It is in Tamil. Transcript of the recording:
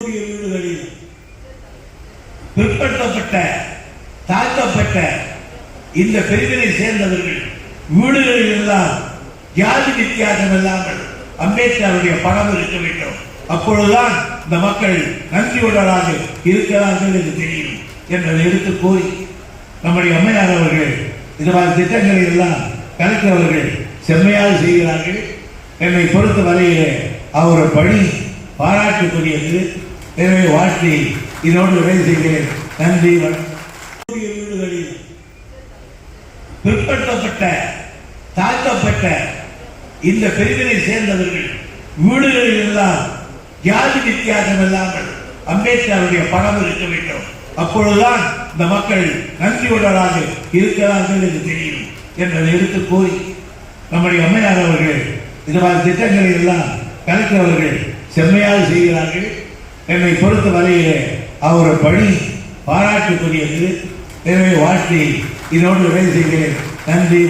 வீடுகளில் பிற்படுத்தப்பட்ட தாழ்த்தப்பட்ட இந்த பிரிவினை சேர்ந்தவர்கள் வீடுகளில் எல்லாம் ஜாதி வித்தியாசம் இல்லாமல் அம்பேத்கருடைய படம் இருக்க வேண்டும். அப்பொழுதுதான் இந்த மக்கள் நன்றியுள்ளவராக இருக்கிறார்கள் என்று தெரியும் என்பதை எடுத்து கூறி நம்முடைய அம்மையார் அவர்கள் இந்த மாதிரி திட்டங்களை எல்லாம் கலெக்டர் அவர்கள் செம்மையாக செய்கிறார்கள். என்னை பொறுத்த வரையிலே அவர் பணி பாராட்டுக்குரியது. எனவே வாழ்த்தி இதனோடு உரை செய்கிறேன். நன்றி. வீடுகளில் பிற்படுத்தப்பட்ட தாழ்த்தப்பட்ட இந்த பிரிவினை சேர்ந்தவர்கள் வீடுகளில் எல்லாம் ஜாதி வித்தியாசம் இல்லாமல் அம்பேத்கருடைய படம் இருக்க வேண்டும். அப்பொழுதுதான் இந்த மக்கள் நன்றியுள்ளவராக இருக்கிறார்கள் என்று தெரியும் என்பதை எடுத்து கூறி நம்முடைய அம்மையார் அவர்கள் இந்த மாதிரி திட்டங்களை எல்லாம் கலெக்டர் அவர்கள் செம்மையாக செய்கிறார்கள். என்னை பொறுத்த வரையிலே அவர் பணி பாராட்டுக்குரியது. எனவே வாழ்த்தி இதனோடு உரை செய்கிறேன். நன்றி.